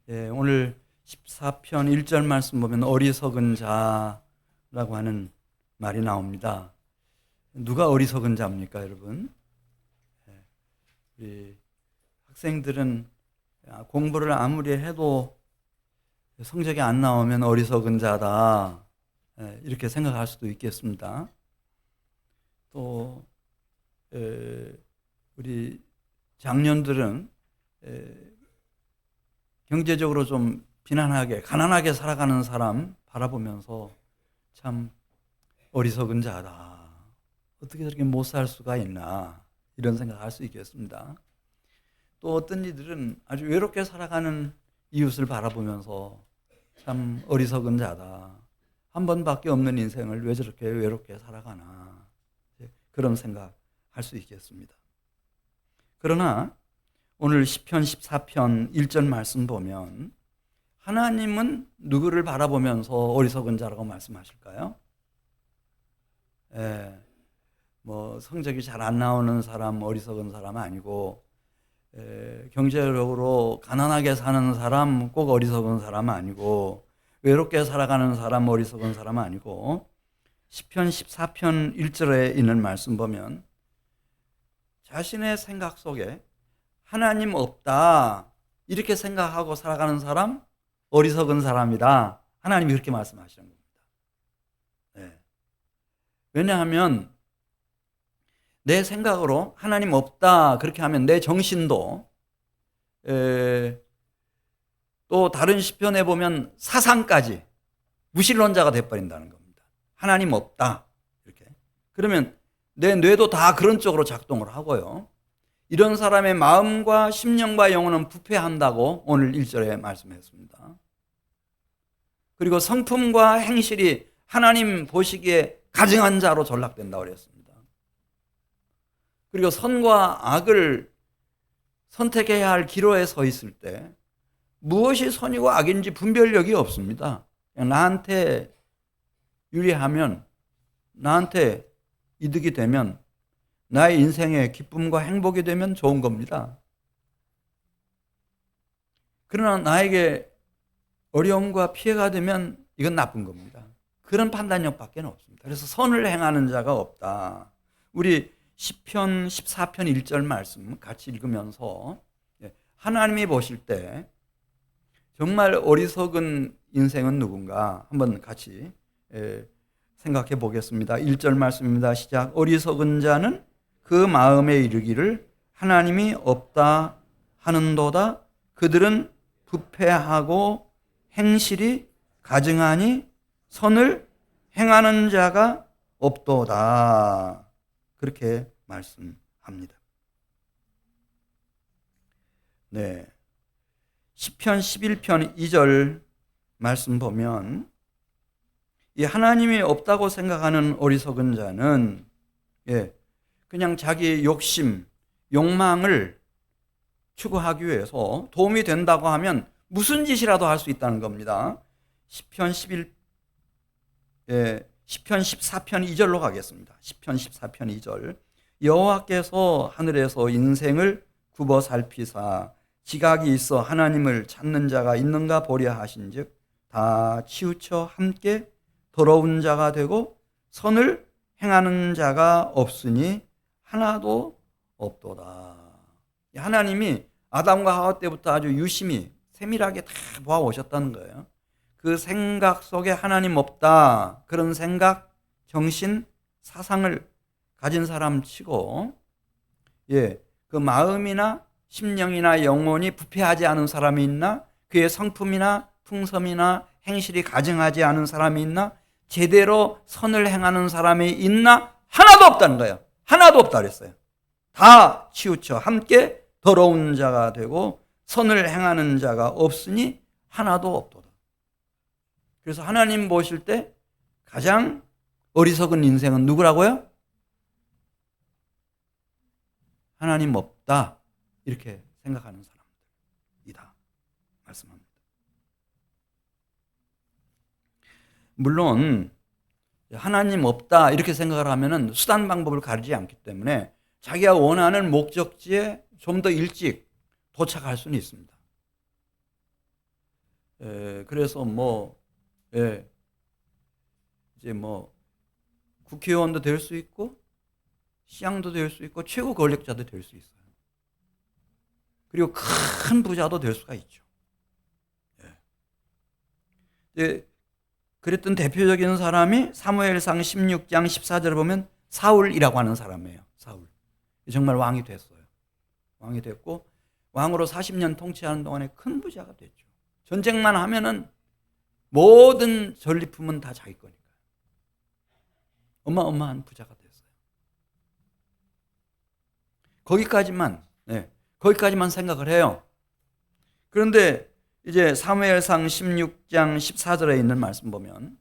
오늘 14편 1절 말씀 보면 어리석은 자라고 하는 말이 나옵니다. 누가 어리석은 자입니까, 여러분? 우리 학생들은 공부를 아무리 해도 성적이 안 나오면 어리석은 자다, 이렇게 생각할 수도 있겠습니다. 또 우리 장년들은 경제적으로 좀 비난하게, 가난하게 살아가는 사람 바라보면서 참 어리석은 자다, 어떻게 저렇게 못 살 수가 있나, 이런 생각할 수 있겠습니다. 또 어떤 이들은 아주 외롭게 살아가는 이웃을 바라보면서 참 어리석은 자다, 한 번밖에 없는 인생을 왜 저렇게 외롭게 살아가나, 그런 생각할 수 있겠습니다. 그러나 오늘 시편 14편 1절 말씀 보면 하나님은 누구를 바라보면서 어리석은 자라고 말씀하실까요? 성적이 잘 안 나오는 사람 어리석은 사람 아니고, 경제적으로 가난하게 사는 사람 꼭 어리석은 사람 아니고, 외롭게 살아가는 사람 어리석은 사람 아니고, 시편 14편 1절에 있는 말씀 보면 자신의 생각 속에 하나님 없다, 이렇게 생각하고 살아가는 사람 어리석은 사람이다, 하나님이 그렇게 말씀하시는 겁니다. 왜냐하면 내 생각으로 하나님 없다 그렇게 하면 내 정신도, 또 다른 시편에 보면 사상까지 무신론자가 돼버린다는 겁니다. 하나님 없다 이렇게. 그러면 내 뇌도 다 그런 쪽으로 작동을 하고요, 이런 사람의 마음과 심령과 영혼은 부패한다고 오늘 1절에 말씀했습니다. 그리고 성품과 행실이 하나님 보시기에 가증한 자로 전락된다고 그랬습니다. 그리고 선과 악을 선택해야 할 기로에 서 있을 때 무엇이 선이고 악인지 분별력이 없습니다. 그냥 나한테 유리하면, 나한테 이득이 되면, 나의 인생에 기쁨과 행복이 되면 좋은 겁니다. 그러나 나에게 어려움과 피해가 되면 이건 나쁜 겁니다. 그런 판단력밖에 없습니다. 그래서 선을 행하는 자가 없다. 우리 시편 14편 1절 말씀 같이 읽으면서 하나님이 보실 때 정말 어리석은 인생은 누군가 한번 같이 생각해 보겠습니다. 1절 말씀입니다. 시작. 어리석은 자는 그 마음에 이르기를 하나님이 없다 하는도다. 그들은 부패하고 행실이 가증하니 선을 행하는 자가 없도다. 그렇게 말씀합니다. 시편 11편 2절 말씀 보면 이 하나님이 없다고 생각하는 어리석은 자는 그냥 자기 욕심, 욕망을 추구하기 위해서 도움이 된다고 하면 무슨 짓이라도 할 수 있다는 겁니다. 시편 14편 2절로 가겠습니다. 시편 14편 2절. 여호와께서 하늘에서 인생을 굽어 살피사 지각이 있어 하나님을 찾는 자가 있는가 보려 하신즉 다 치우쳐 함께 더러운 자가 되고 선을 행하는 자가 없으니 하나도 없도다. 하나님이 아담과 하와 때부터 아주 유심히 세밀하게 다 보아오셨다는 거예요. 그 생각 속에 하나님 없다, 그런 생각, 정신, 사상을 가진 사람 치고 그 마음이나 심령이나 영혼이 부패하지 않은 사람이 있나? 그의 성품이나 풍성이나 행실이 가증하지 않은 사람이 있나? 제대로 선을 행하는 사람이 있나? 하나도 없다는 거예요. 하나도 없다 그랬어요. 다 치우쳐 함께 더러운 자가 되고 선을 행하는 자가 없으니 하나도 없도다. 그래서 하나님 보실 때 가장 어리석은 인생은 누구라고요? 하나님 없다, 이렇게 생각하는 사람들이다 말씀합니다. 물론 하나님 없다 이렇게 생각을 하면은 수단 방법을 가리지 않기 때문에 자기가 원하는 목적지에 좀 더 일찍 도착할 수는 있습니다. 그래서 예, 이제 국회의원도 될 수 있고 시장도 될 수 있고 최고 권력자도 될 수 있어요. 그리고 큰 부자도 될 수가 있죠. 예. 그랬던 대표적인 사람이 사무엘상 16장 14절을 보면 사울이라고 하는 사람이에요. 사울. 정말 왕이 됐어요. 왕이 됐고 왕으로 40년 통치하는 동안에 큰 부자가 됐죠. 전쟁만 하면은 모든 전리품은 다 자기 거니까요. 어마어마한 부자가 됐어요. 거기까지만 생각을 해요. 그런데 이제 사무엘상 16장 14절에 있는 말씀 보면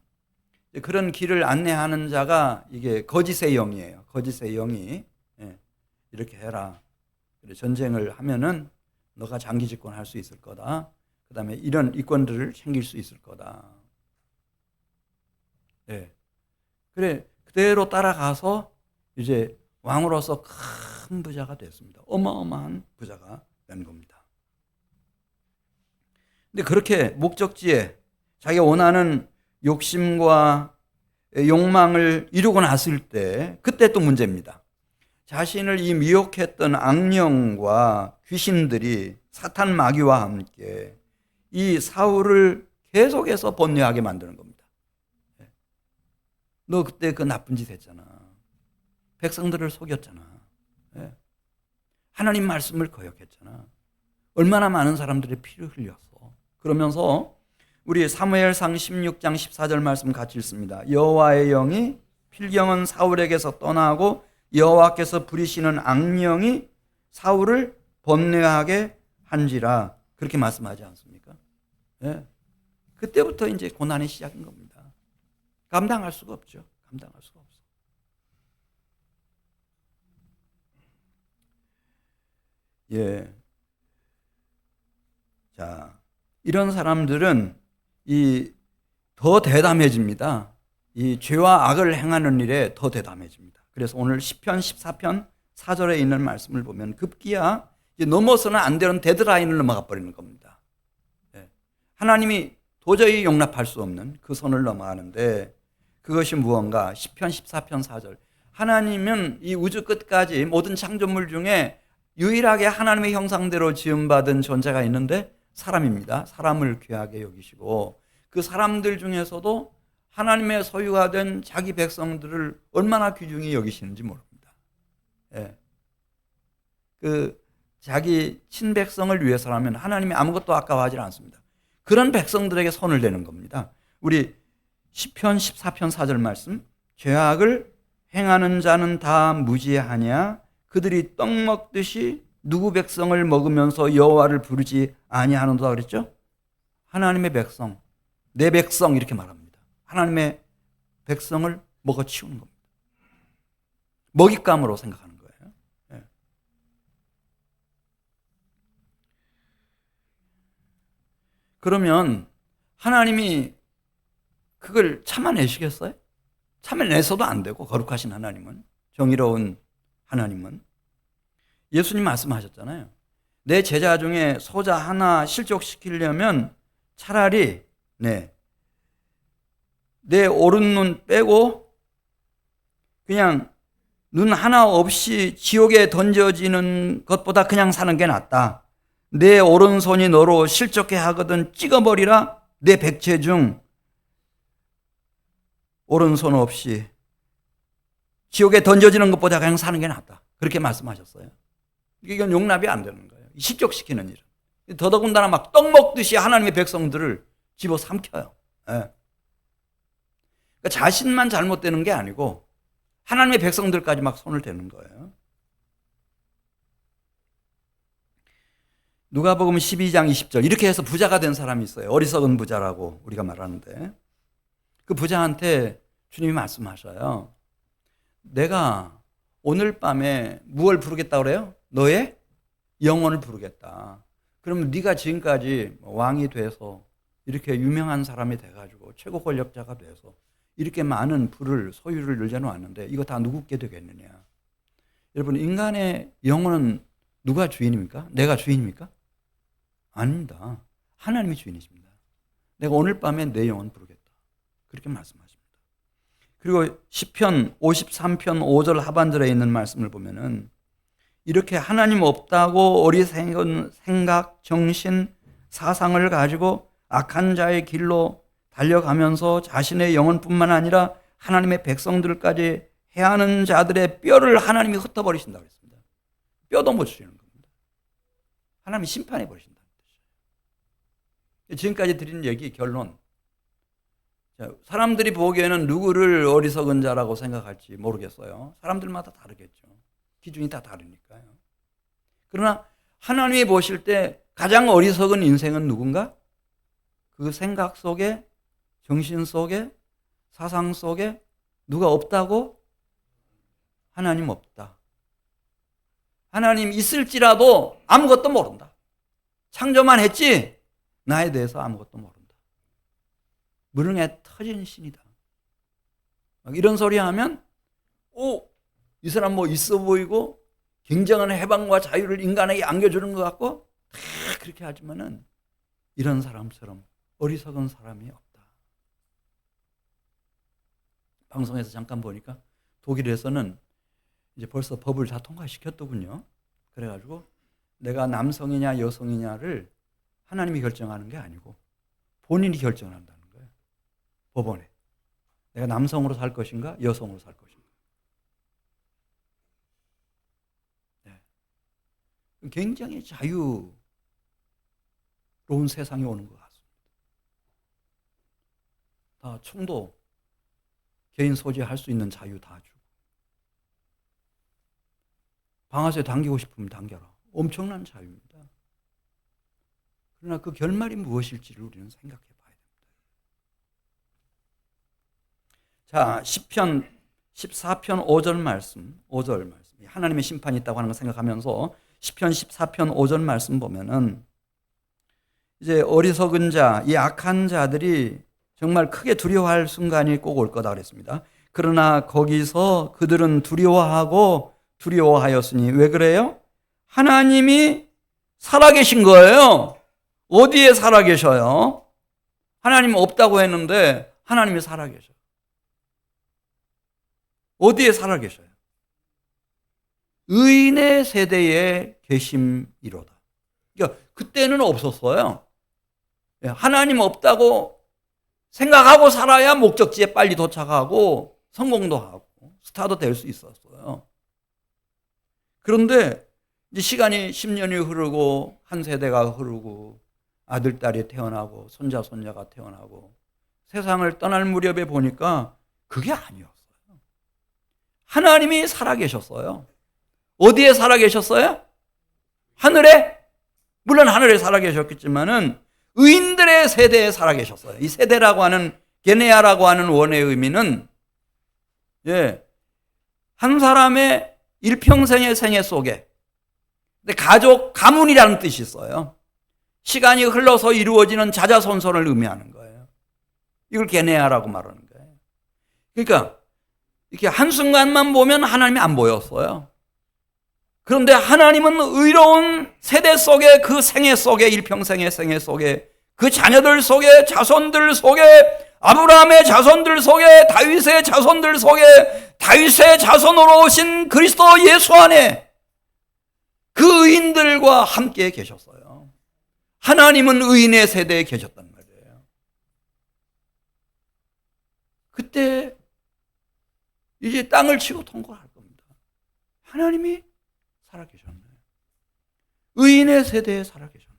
그런 길을 안내하는 자가 이게 거짓의 영이에요. 거짓의 영이 이렇게 해라. 전쟁을 하면은 너가 장기 집권할 수 있을 거다. 그 다음에 이런 이권들을 챙길 수 있을 거다. 그래 그대로 따라가서 이제 왕으로서 큰 부자가 됐습니다. 어마어마한 부자가 된 겁니다. 근데 그렇게 목적지에 자기가 원하는 욕심과 욕망을 이루고 났을 때 그때 또 문제입니다. 자신을 이 미혹했던 악령과 귀신들이 사탄 마귀와 함께 이 사울을 계속해서 번뇌하게 만드는 겁니다. 너 그때 그 나쁜 짓 했잖아. 백성들을 속였잖아. 하나님 말씀을 거역했잖아. 얼마나 많은 사람들의 피를 흘렸어. 그러면서 우리 사무엘상 16장 14절 말씀 같이 읽습니다. 여호와의 영이 필경은 사울에게서 떠나고 여호와께서 부리시는 악령이 사울을 번뇌하게 한지라 그렇게 말씀하지 않습니까? 그때부터 이제 고난의 시작인 겁니다. 감당할 수가 없죠. 감당할 수가 없어. 자, 이런 사람들은 더 대담해집니다. 이 죄와 악을 행하는 일에 더 대담해집니다. 그래서 오늘 시편 14편 4절에 있는 말씀을 보면 급기야 이제 넘어서는 안 되는 데드라인을 넘어가 버리는 겁니다. 하나님이 도저히 용납할 수 없는 그 선을 넘어가는데 그것이 무언가? 시편 14편 4절. 하나님은 이 우주 끝까지 모든 창조물 중에 유일하게 하나님의 형상대로 지음받은 존재가 있는데 사람입니다. 사람을 귀하게 여기시고 그 사람들 중에서도 하나님의 소유가 된 자기 백성들을 얼마나 귀중히 여기시는지 모릅니다. 그 자기 친백성을 위해서라면 하나님이 아무것도 아까워하지 않습니다. 그런 백성들에게 손을 대는 겁니다. 우리 시편 14편 4절 말씀. 죄악을 행하는 자는 다 무지하냐? 그들이 떡 먹듯이 누구 백성을 먹으면서 여호와를 부르지 아니하는도다 그랬죠? 하나님의 백성, 내 백성 이렇게 말합니다. 하나님의 백성을 먹어치우는 겁니다. 먹잇감으로 생각하는 거예요. 그러면 하나님이 그걸 참아내시겠어요? 참아내서도 안 되고 거룩하신 하나님은, 정의로운 하나님은 예수님 말씀하셨잖아요. 내 제자 중에 소자 하나 실족시키려면 차라리 내 오른눈 빼고 그냥 눈 하나 없이 지옥에 던져지는 것보다 그냥 사는 게 낫다. 내 오른손이 너로 실족해 하거든 찍어버리라. 내 백체 중 오른손 없이 지옥에 던져지는 것보다 그냥 사는 게 낫다. 그렇게 말씀하셨어요. 이건 용납이 안 되는 거예요. 실족시키는 일은. 더더군다나 막 떡 먹듯이 하나님의 백성들을 집어삼켜요. 그러니까 자신만 잘못되는 게 아니고 하나님의 백성들까지 막 손을 대는 거예요. 누가복음 12장 20절 이렇게 해서 부자가 된 사람이 있어요. 어리석은 부자라고 우리가 말하는데 그 부자한테 주님이 말씀하셔요. 내가 오늘 밤에 무엇을 부르겠다 그래요? 너의 영혼을 부르겠다. 그러면 네가 지금까지 왕이 돼서 이렇게 유명한 사람이 돼가지고 최고 권력자가 돼서 이렇게 많은 부를 소유를 늘려놓았는데 이거 다 누구께 되겠느냐? 여러분 인간의 영혼은 누가 주인입니까? 내가 주인입니까? 아닙니다. 하나님이 주인이십니다. 내가 오늘 밤에 내 영혼 부르겠다. 그렇게 말씀하십니다. 그리고 시편 53편 5절 하반절에 있는 말씀을 보면은 이렇게 하나님 없다고 어리석은 생각, 정신, 사상을 가지고 악한 자의 길로 달려가면서 자신의 영혼뿐만 아니라 하나님의 백성들까지 해하는 자들의 뼈를 하나님이 흩어버리신다고 했습니다. 뼈도 못 주시는 겁니다. 하나님이 심판해 버리신다는 뜻이에요. 지금까지 드린 얘기 결론. 사람들이 보기에는 누구를 어리석은 자라고 생각할지 모르겠어요. 사람들마다 다르겠죠. 기준이 다 다르니까요. 그러나 하나님이 보실 때 가장 어리석은 인생은 누군가? 그 생각 속에, 정신 속에, 사상 속에 누가 없다고? 하나님 없다. 하나님 있을지라도 아무것도 모른다. 창조만 했지 나에 대해서 아무것도 모른다. 무능에 터진 신이다. 이런 소리 하면 이 사람 뭐 있어 보이고 굉장한 해방과 자유를 인간에게 안겨주는 것 같고 다 그렇게 하지만은 이런 사람처럼 어리석은 사람이 없다. 방송에서 잠깐 보니까 독일에서는 이제 벌써 법을 다 통과시켰더군요. 그래가지고 내가 남성이냐 여성이냐를 하나님이 결정하는 게 아니고 본인이 결정한다는 거예요. 법원에. 내가 남성으로 살 것인가 여성으로 살 것인가. 네. 굉장히 자유로운 세상이 오는 것 같습니다. 다 총도 개인 소지할 수 있는 자유 다 주고 방아쇠 당기고 싶으면 당겨라. 엄청난 자유입니다. 그러나 그 결말이 무엇일지를 우리는 생각해 봐야 됩니다. 자, 시편 14편 5절 말씀. 하나님의 심판이 있다고 하는 걸 생각하면서 시편 14편 5절 말씀 보면은 이제 어리석은 자, 이 악한 자들이 정말 크게 두려워할 순간이 꼭 올 거다 그랬습니다. 그러나 거기서 그들은 두려워하였으니 왜 그래요? 하나님이 살아계신 거예요. 어디에 살아계셔요? 하나님 없다고 했는데 하나님이 살아계셔요. 어디에 살아계셔요? 의인의 세대에 계심이로다. 그러니까 그때는 없었어요. 하나님 없다고 생각하고 살아야 목적지에 빨리 도착하고 성공도 하고 스타도 될 수 있었어요. 그런데 이제 시간이 10년이 흐르고 한 세대가 흐르고 아들, 딸이 태어나고 손자, 손녀가 태어나고 세상을 떠날 무렵에 보니까 그게 아니었어요. 하나님이 살아계셨어요. 어디에 살아계셨어요? 하늘에? 물론 하늘에 살아계셨겠지만은 의인들의 세대에 살아계셨어요. 이 세대라고 하는 게네아라고 하는 원의 의미는 한 사람의 일평생의 생애 속에 가족, 가문이라는 뜻이 있어요. 시간이 흘러서 이루어지는 자자손손을 의미하는 거예요. 이걸 게네아라고 말하는 거예요. 그러니까 이렇게 한순간만 보면 하나님이 안 보였어요. 그런데 하나님은 의로운 세대 속에 그 생애 속에 일평생의 생애 속에 그 자녀들 속에 자손들 속에 아브라함의 자손들 속에 다윗의 자손들 속에 다윗의 자손으로 오신 그리스도 예수 안에 그 의인들과 함께 계셨어요. 하나님은 의인의 세대에 계셨단 말이에요. 그때 이제 땅을 치고 통과할 겁니다. 하나님이 살아계셨네요. 의인의 세대에 살아계셨네요.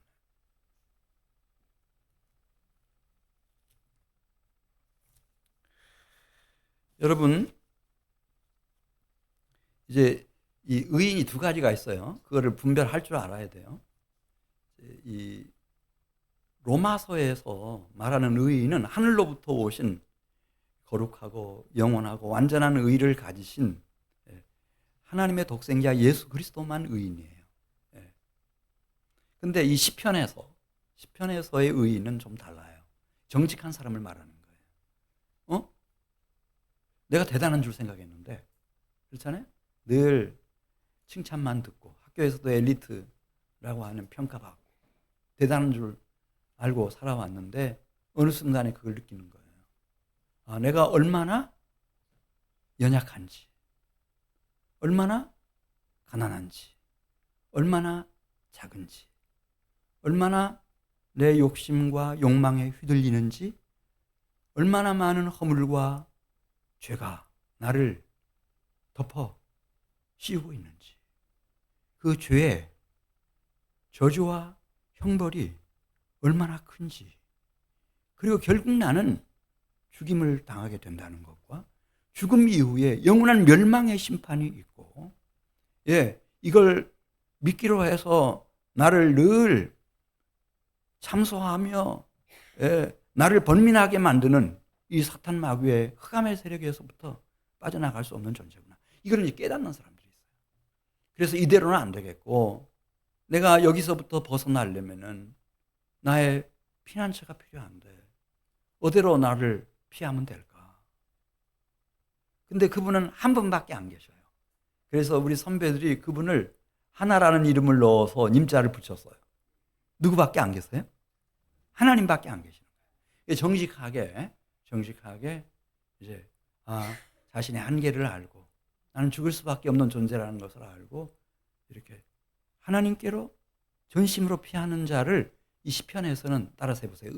여러분, 이제 이 의인이 두 가지가 있어요. 그거를 분별할 줄 알아야 돼요. 이 로마서에서 말하는 의인은 하늘로부터 오신 거룩하고 영원하고 완전한 의를 가지신 하나님의 독생자 예수 그리스도만 의인이에요. 근데 이 시편에서의 의인은 좀 달라요. 정직한 사람을 말하는 거예요. 내가 대단한 줄 생각했는데 그렇잖아요? 늘 칭찬만 듣고 학교에서도 엘리트라고 하는 평가받고 대단한 줄 알고 살아왔는데 어느 순간에 그걸 느끼는 거예요. 아, 내가 얼마나 연약한지, 얼마나 가난한지, 얼마나 작은지, 얼마나 내 욕심과 욕망에 휘둘리는지, 얼마나 많은 허물과 죄가 나를 덮어 씌우고 있는지, 그 죄의 저주와 형벌이 얼마나 큰지, 그리고 결국 나는 죽임을 당하게 된다는 것과 죽음 이후에 영원한 멸망의 심판이 있고, 이걸 믿기로 해서 나를 늘 참소하며 나를 번민하게 만드는 이 사탄 마귀의 흑암의 세력에서부터 빠져나갈 수 없는 존재구나. 이걸 이제 깨닫는 사람들이 있어요. 그래서 이대로는 안 되겠고, 내가 여기서부터 벗어나려면은 나의 피난처가 필요한데 어디로 나를 피하면 될까? 근데 그분은 한 분밖에 안 계셔요. 그래서 우리 선배들이 그분을 하나라는 이름을 넣어서 님자를 붙였어요. 누구밖에 안 계세요? 하나님밖에 안 계시는 거예요. 정직하게 이제 자신의 한계를 알고 나는 죽을 수밖에 없는 존재라는 것을 알고 이렇게 하나님께로 전심으로 피하는 자를 이 시편에서는 따라서 해보세요.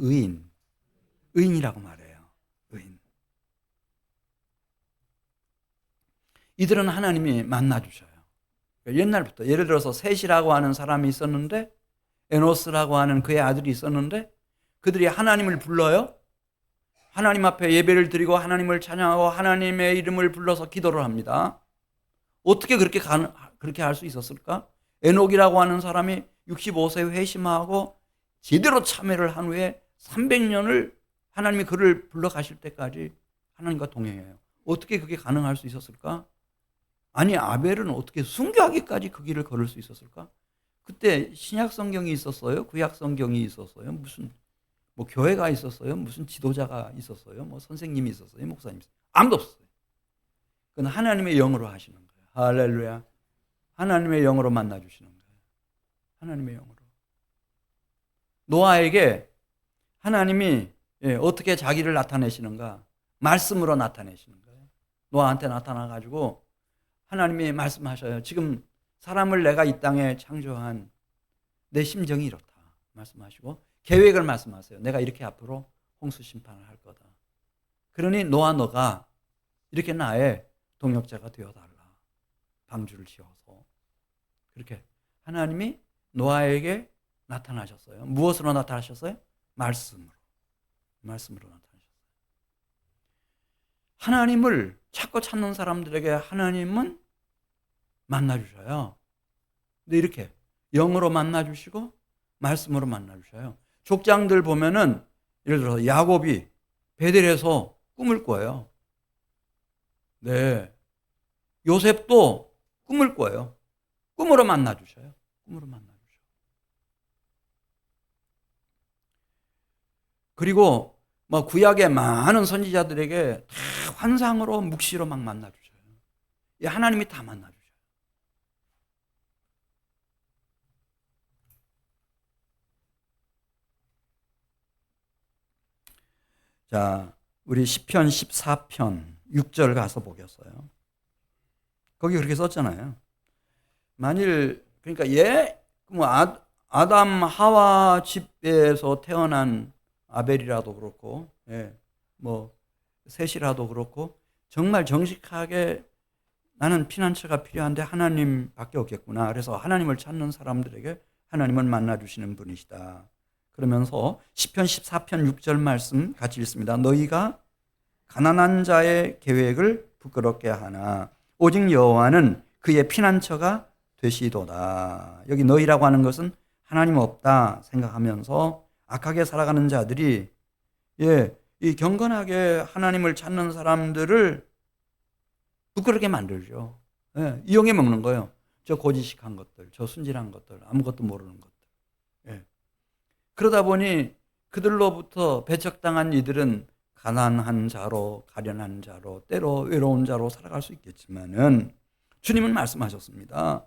의인이라고 말해요. 의인. 이들은 하나님이 만나주셔요. 옛날부터 예를 들어서 셋이라고 하는 사람이 있었는데, 에노스라고 하는 그의 아들이 있었는데, 그들이 하나님을 불러요. 하나님 앞에 예배를 드리고 하나님을 찬양하고 하나님의 이름을 불러서 기도를 합니다. 어떻게 그렇게 할 수 있었을까? 에녹이라고 하는 사람이 65세에 회심하고 제대로 참회를 한 후에 300년을 하나님이 그를 불러 가실 때까지 하나님과 동행해요. 어떻게 그게 가능할 수 있었을까? 아니, 아벨은 어떻게 순교하기까지 그 길을 걸을 수 있었을까? 그때 신약 성경이 있었어요? 구약 성경이 있었어요? 무슨 교회가 있었어요? 무슨 지도자가 있었어요? 선생님이 있었어요? 목사님이 있었어요? 아무도 없어요. 그건 하나님의 영으로 하시는 거예요. 할렐루야. 하나님의 영으로 만나주시는 거예요. 하나님의 영으로. 노아에게 하나님이 어떻게 자기를 나타내시는가? 말씀으로 나타내시는 거예요. 노아한테 나타나가지고 하나님이 말씀하셔요. 지금 사람을 내가 이 땅에 창조한 내 심정이 이렇다 말씀하시고 계획을 말씀하세요. 내가 이렇게 앞으로 홍수 심판을 할 거다. 그러니 노아, 너가 이렇게 나의 동역자가 되어달라. 방주를 지어서. 그렇게 하나님이 노아에게 나타나셨어요. 무엇으로 나타나셨어요? 말씀으로 나타나셨어요. 하나님을 찾는 사람들에게 하나님은 만나주셔요. 근데 이렇게 영으로 만나주시고 말씀으로 만나주셔요. 족장들 보면은 예를 들어서 야곱이 베델에서 꿈을 꿔요. 네. 요셉도 꿈을 꿔요. 꿈으로 만나주셔요. 꿈으로 만나주셔요. 그리고 구약의 많은 선지자들에게 다 환상으로 묵시로 막 만나주셔요. 하나님이 다 만나주셔요. 자, 우리 시편 14편 6절 가서 보겠어요. 거기 그렇게 썼잖아요. 만일 그러니까 아담 하와 집에서 태어난 아벨이라도 그렇고, 셋이라도 그렇고, 정말 정직하게 나는 피난처가 필요한데 하나님밖에 없겠구나. 그래서 하나님을 찾는 사람들에게 하나님을 만나주시는 분이시다. 그러면서 시편 14편 6절 말씀 같이 읽습니다. 너희가 가난한 자의 계획을 부끄럽게 하나 오직 여호와는 그의 피난처가 되시도다. 여기 너희라고 하는 것은 하나님 없다 생각하면서 악하게 살아가는 자들이 이 경건하게 하나님을 찾는 사람들을 부끄럽게 만들죠. 이용해 먹는 거예요. 저 고지식한 것들, 저 순진한 것들, 아무것도 모르는 것들. 그러다 보니 그들로부터 배척당한 이들은 가난한 자로, 가련한 자로, 때로 외로운 자로 살아갈 수 있겠지만은 주님은 말씀하셨습니다.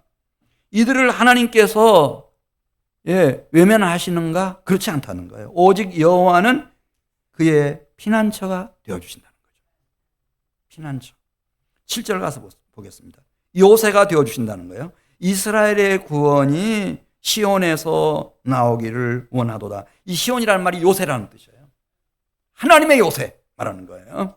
이들을 하나님께서 외면하시는가? 그렇지 않다는 거예요. 오직 여호와는 그의 피난처가 되어주신다는 거죠. 피난처. 7절 가서 보겠습니다. 요새가 되어주신다는 거예요. 이스라엘의 구원이 시온에서 나오기를 원하도다. 이 시온이라는 말이 요새라는 뜻이에요. 하나님의 요새 말하는 거예요.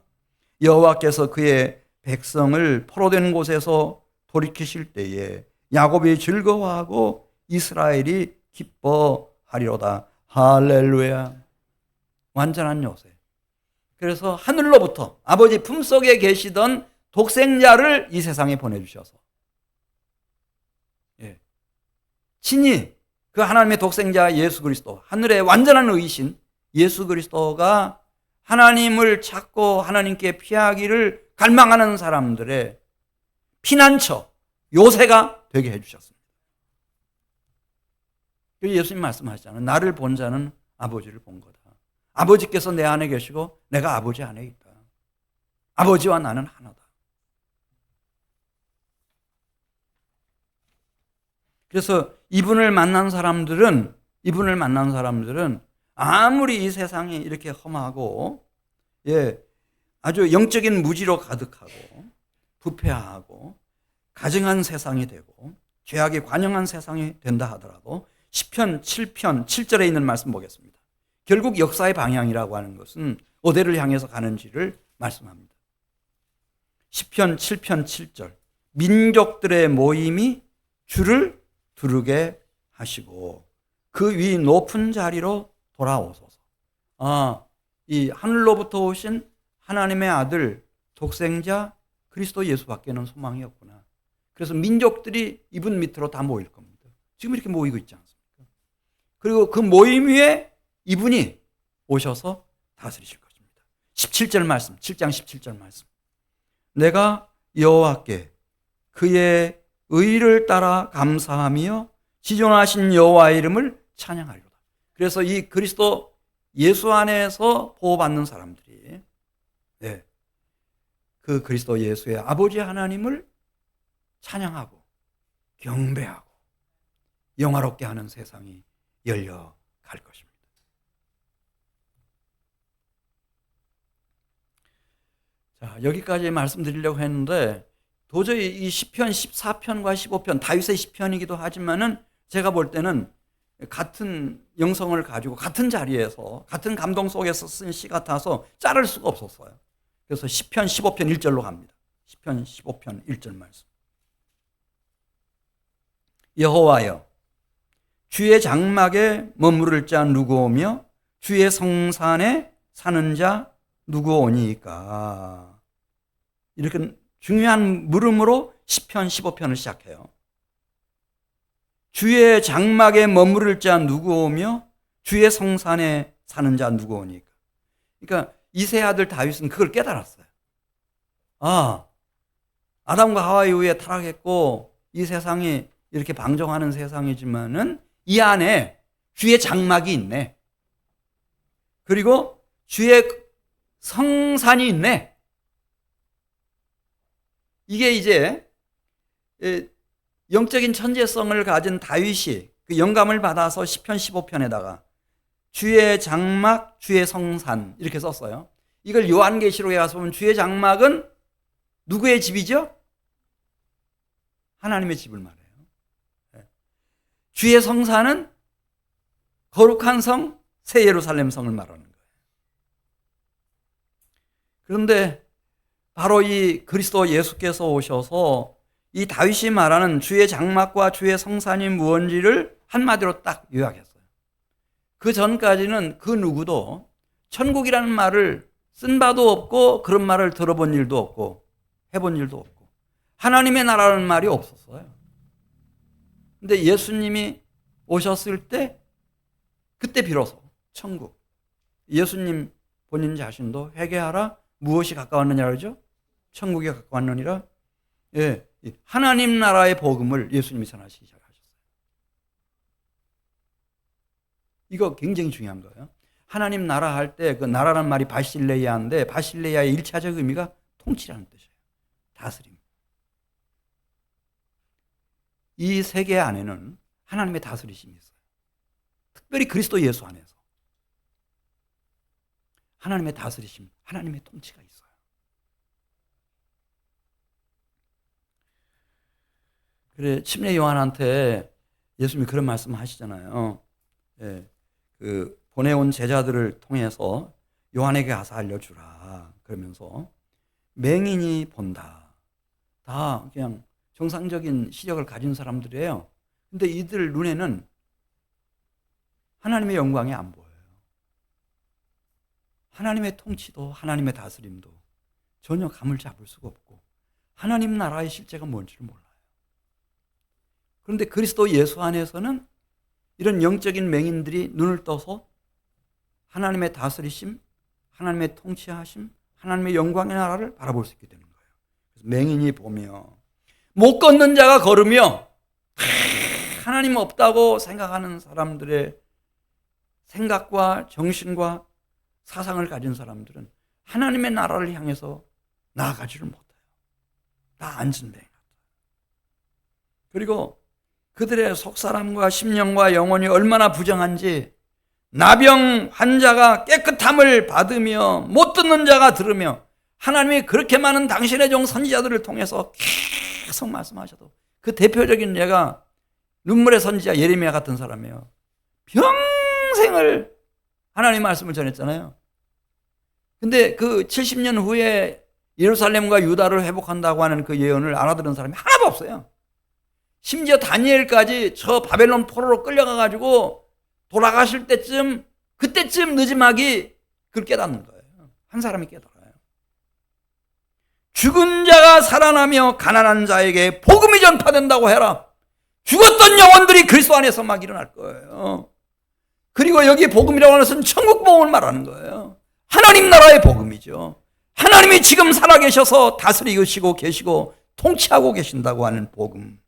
여호와께서 그의 백성을 포로된 곳에서 돌이키실 때에 야곱이 즐거워하고 이스라엘이 기뻐하리로다. 할렐루야. 완전한 요새. 그래서 하늘로부터 아버지 품속에 계시던 독생자를 이 세상에 보내주셔서 친히 그 하나님의 독생자 예수 그리스도, 하늘의 완전한 의신 예수 그리스도가 하나님을 찾고 하나님께 피하기를 갈망하는 사람들의 피난처, 요새가 되게 해주셨습니다. 예수님 말씀하시잖아요. 나를 본 자는 아버지를 본 거다. 아버지께서 내 안에 계시고 내가 아버지 안에 있다. 아버지와 나는 하나다. 그래서 이분을 만난 사람들은 아무리 이 세상이 이렇게 험하고 아주 영적인 무지로 가득하고 부패하고 가증한 세상이 되고 죄악이 관영한 세상이 된다 하더라도 시편 7편 7절에 있는 말씀 보겠습니다. 결국 역사의 방향이라고 하는 것은 어디를 향해서 가는지를 말씀합니다. 시편 7편 7절 민족들의 모임이 주를 두르게 하시고 그 위 높은 자리로 돌아오소서. 이 하늘로부터 오신 하나님의 아들 독생자 그리스도 예수밖에는 소망이 없구나. 그래서 민족들이 이분 밑으로 다 모일 겁니다. 지금 이렇게 모이고 있지 않습니까? 그리고 그 모임 위에 이분이 오셔서 다스리실 것입니다. 17절 말씀, 7장 17절 말씀. 내가 여호와께 그의 의를 따라 감사하며 지존하신 여호와의 이름을 찬양하리로다. 그래서 이 그리스도 예수 안에서 보호받는 사람들이 그 그리스도 예수의 아버지 하나님을 찬양하고 경배하고 영화롭게 하는 세상이 열려갈 것입니다. 자, 여기까지 말씀드리려고 했는데 도저히 이 시편 14편과 15편 다윗의 시편이기도 하지만은 제가 볼 때는 같은 영성을 가지고 같은 자리에서 같은 감동 속에서 쓴 시 같아서 자를 수가 없었어요. 그래서 시편 15편 1절로 갑니다. 시편 15편 1절 말씀. 여호와여 주의 장막에 머무를 자 누구 오며 주의 성산에 사는 자 누구 오니까. 이렇게 중요한 물음으로 시편 15편을 시작해요. 주의 장막에 머무를 자 누구 오며 주의 성산에 사는 자 누구 오니까. 그러니까 이세 아들 다윗은 그걸 깨달았어요. 아담과 하와 이후에 타락했고 이 세상이 이렇게 방종하는 세상이지만은 이 안에 주의 장막이 있네. 그리고 주의 성산이 있네. 이게 이제 영적인 천재성을 가진 다윗이 그 영감을 받아서 시편 15편에다가 주의 장막, 주의 성산 이렇게 썼어요. 이걸 요한계시록에 가서 보면 주의 장막은 누구의 집이죠? 하나님의 집을 말해요. 주의 성산은 거룩한 성, 새 예루살렘 성을 말하는 거예요. 그런데 바로 이 그리스도 예수께서 오셔서 이 다윗이 말하는 주의 장막과 주의 성산이 무언지를 한마디로 딱 요약했어요. 그 전까지는 그 누구도 천국이라는 말을 쓴 바도 없고 그런 말을 들어본 일도 없고 해본 일도 없고 하나님의 나라라는 말이 없었어요. 근데 예수님이 오셨을 때 그때 비로소 천국, 예수님 본인 자신도 회개하라, 무엇이 가까웠느냐 그러죠? 천국이 가까웠느니라. 하나님 나라의 복음을 예수님이 전하시기 시작하셨어요. 이거 굉장히 중요한 거예요. 하나님 나라 할 때 그 나라란 말이 바실레이아인데 바실레이아의 1차적 의미가 통치라는 뜻이에요. 다스림. 이 세계 안에는 하나님의 다스리심이 있어요. 특별히 그리스도 예수 안에서. 하나님의 다스리심, 하나님의 통치가 있어요. 그래, 침례 요한한테 예수님이 그런 말씀 하시잖아요. 예, 그 보내온 제자들을 통해서 요한에게 가서 알려주라. 그러면서 맹인이 본다. 다 그냥 정상적인 시력을 가진 사람들이에요. 근데 이들 눈에는 하나님의 영광이 안 보여요. 하나님의 통치도 하나님의 다스림도 전혀 감을 잡을 수가 없고 하나님 나라의 실제가 뭔지를 몰라요. 그런데 그리스도 예수 안에서는 이런 영적인 맹인들이 눈을 떠서 하나님의 다스리심, 하나님의 통치하심, 하나님의 영광의 나라를 바라볼 수 있게 되는 거예요. 그래서 맹인이 보며 못 걷는 자가 걸으며 하나님 없다고 생각하는 사람들의 생각과 정신과 사상을 가진 사람들은 하나님의 나라를 향해서 나아가지를 못해요. 다 앉은 맹인. 그리고 그들의 속사람과 심령과 영혼이 얼마나 부정한지 나병 환자가 깨끗함을 받으며 못 듣는 자가 들으며 하나님이 그렇게 많은 당신의 종 선지자들을 통해서 계속 말씀하셔도 그 대표적인 예가 눈물의 선지자 예레미야 같은 사람이에요. 평생을 하나님의 말씀을 전했잖아요. 근데 그 70년 후에 예루살렘과 유다를 회복한다고 하는 그 예언을 알아들은 사람이 하나도 없어요. 심지어 다니엘까지 저 바벨론 포로로 끌려가가지고 돌아가실 때쯤, 그때쯤 느지막이 그걸 깨닫는 거예요. 한 사람이 깨달아요. 죽은 자가 살아나며 가난한 자에게 복음이 전파된다고 해라. 죽었던 영혼들이 그리스도 안에서 막 일어날 거예요. 그리고 여기 복음이라고 하는 것은 천국 복음을 말하는 거예요. 하나님 나라의 복음이죠. 하나님이 지금 살아계셔서 다스리시고 계시고 통치하고 계신다고 하는 복음.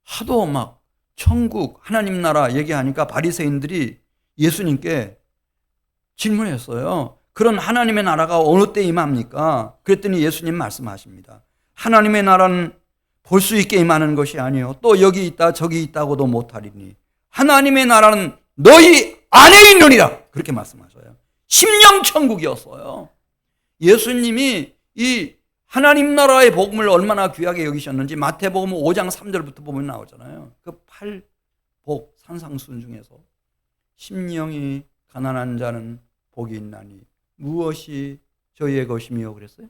하도 막 천국, 하나님 나라 얘기하니까 바리새인들이 예수님께 질문했어요. 그런 하나님의 나라가 어느 때 임합니까? 그랬더니 예수님 말씀하십니다. 하나님의 나라는 볼 수 있게 임하는 것이 아니요 또 여기 있다 저기 있다고도 못하리니 하나님의 나라는 너희 안에 있느니라. 그렇게 말씀하셔요. 심령천국이었어요. 예수님이 이 하나님 나라의 복음을 얼마나 귀하게 여기셨는지 마태복음 5장 3절부터 보면 나오잖아요. 그 8복 산상순 중에서 심령이 가난한 자는 복이 있나니 무엇이 저희의 것이며 그랬어요?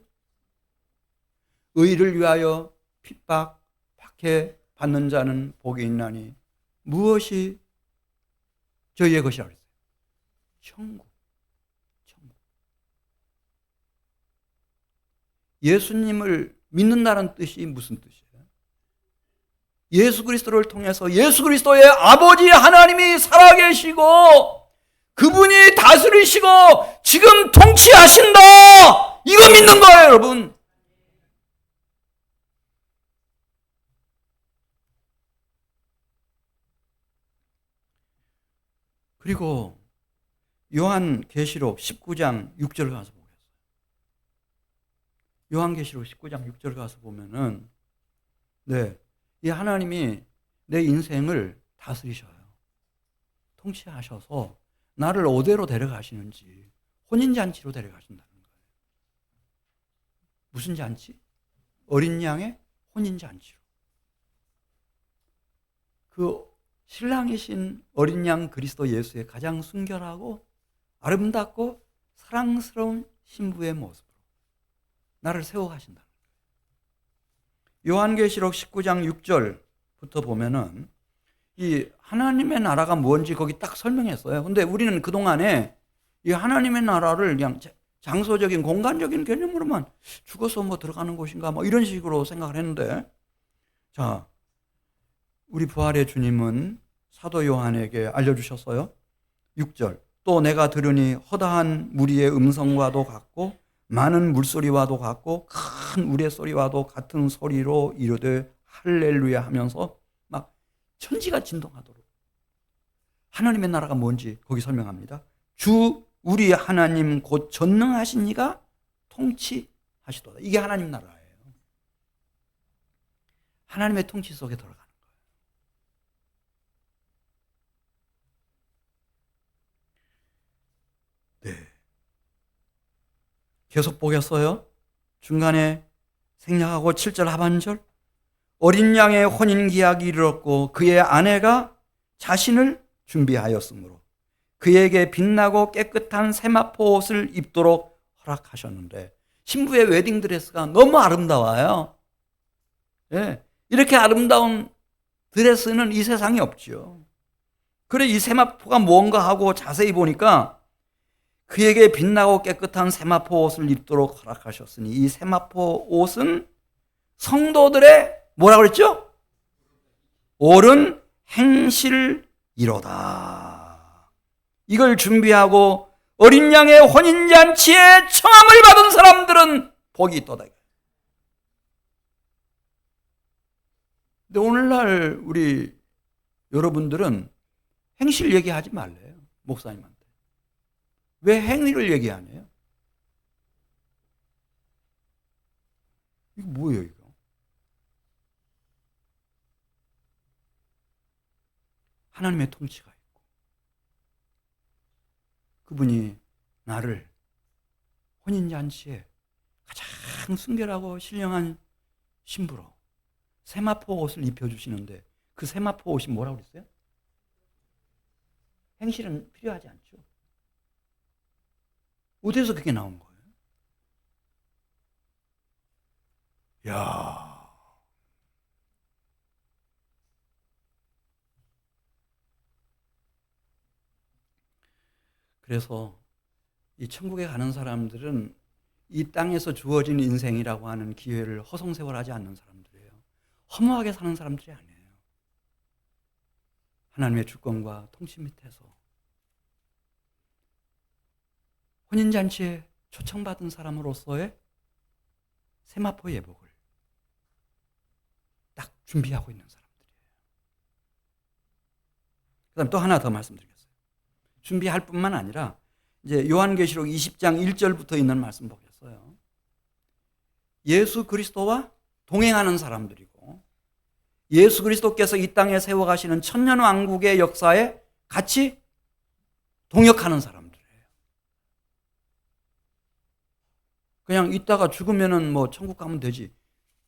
의를 위하여 핍박, 박해 받는 자는 복이 있나니 무엇이 저희의 것이라 그랬어요? 천국. 예수님을 믿는다는 뜻이 무슨 뜻이에요? 예수 그리스도를 통해서 예수 그리스도의 아버지 하나님이 살아계시고 그분이 다스리시고 지금 통치하신다. 이거 믿는 거예요, 여러분. 그리고 요한계시록 19장 6절 가서 보겠어요. 요한계시록 19장 6절 가서 보면은 이 하나님이 내 인생을 다스리셔요. 통치하셔서 나를 어디로 데려가시는지 혼인잔치로 데려가신다는 거예요. 무슨 잔치? 어린 양의 혼인잔치로. 그 신랑이신 어린 양 그리스도 예수의 가장 순결하고 아름답고 사랑스러운 신부의 모습으로 나를 세워가신다. 요한계시록 19장 6절부터 보면은 이 하나님의 나라가 뭔지 거기 딱 설명했어요. 근데 우리는 그동안에 이 하나님의 나라를 그냥 장소적인 공간적인 개념으로만 죽어서 뭐 들어가는 곳인가 뭐 이런 식으로 생각을 했는데, 자, 우리 부활의 주님은 사도 요한에게 알려주셨어요. 6절. 또 내가 들으니 허다한 무리의 음성과도 같고 많은 물소리와도 같고 큰 우레소리와도 같은 소리로 이르되 할렐루야 하면서 막 천지가 진동하도록 하나님의 나라가 뭔지 거기 설명합니다. 주 우리 하나님 곧 전능하신 이가 통치하시도다. 이게 하나님 나라예요. 하나님의 통치 속에 들어가는 거예요. 계속 보겠어요. 중간에 생략하고 7절 하반절. 어린 양의 혼인기약이 이르렀고 그의 아내가 자신을 준비하였으므로 그에게 빛나고 깨끗한 세마포 옷을 입도록 허락하셨는데, 신부의 웨딩드레스가 너무 아름다워요. 예, 이렇게 아름다운 드레스는 이 세상에 없죠. 그래, 이 세마포가 뭔가 하고 자세히 보니까 그에게 빛나고 깨끗한 세마포 옷을 입도록 허락하셨으니, 이 세마포 옷은 성도들의 뭐라고 그랬죠? 옳은 행실이로다. 이걸 준비하고 어린 양의 혼인잔치에 청함을 받은 사람들은 복이 있도다. 근데 오늘날 우리 여러분들은 행실 얘기하지 말래요, 목사님한테. 왜 행위를 얘기 안 해요? 이거 뭐예요, 이거? 하나님의 통치가 있고, 그분이 나를 혼인잔치에 가장 순결하고 신령한 신부로 세마포 옷을 입혀주시는데, 그 세마포 옷이 뭐라고 그랬어요? 행실은 필요하지 않죠. 어디서 그게 나온 거예요? 야, 그래서 이 천국에 가는 사람들은 이 땅에서 주어진 인생이라고 하는 기회를 허송세월하지 않는 사람들이에요. 허무하게 사는 사람들이 아니에요. 하나님의 주권과 통치 밑에서 혼인잔치에 초청받은 사람으로서의 세마포 예복을 딱 준비하고 있는 사람들이에요. 그 다음 또 하나 더 말씀드리겠어요. 준비할 뿐만 아니라 이제 요한계시록 20장 1절부터 있는 말씀 보겠어요. 예수 그리스도와 동행하는 사람들이고, 예수 그리스도께서 이 땅에 세워가시는 천년왕국의 역사에 같이 동역하는 사람들이에요. 그냥 있다가 죽으면은 뭐 천국 가면 되지,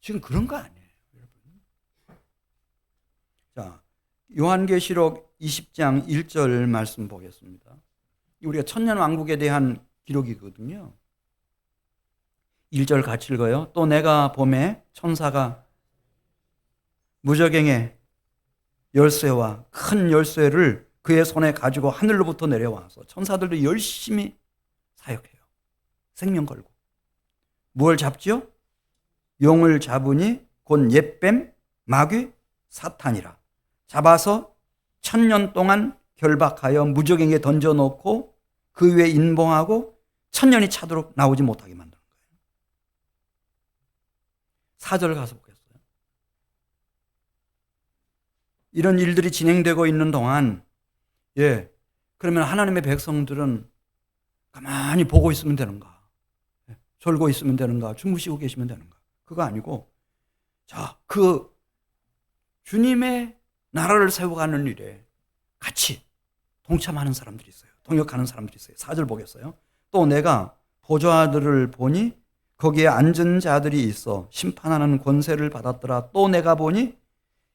지금 그런 거 아니에요, 여러분. 자, 요한계시록 20장 1절 말씀 보겠습니다. 우리가 천년왕국에 대한 기록이거든요. 1절 같이 읽어요. 또 내가 봄에 천사가 무저갱의 열쇠와 큰 열쇠를 그의 손에 가지고 하늘로부터 내려와서, 천사들도 열심히 사역해요. 생명 걸고. 뭘 잡지요? 용을 잡으니 곧 옛뱀, 마귀, 사탄이라. 잡아서 1000년 동안 결박하여 무저갱에 던져놓고 그 위에 인봉하고 1000년이 차도록 나오지 못하게 만드는 거예요. 4절 가서 보겠어요. 이런 일들이 진행되고 있는 동안, 그러면 하나님의 백성들은 가만히 보고 있으면 되는가? 졸고 있으면 되는가? 주무시고 계시면 되는가? 그거 아니고, 자, 그 주님의 나라를 세워가는 일에 같이 동참하는 사람들이 있어요. 동역하는 사람들이 있어요. 4절 보겠어요. 또 내가 보좌들을 보니 거기에 앉은 자들이 있어 심판하는 권세를 받았더라. 또 내가 보니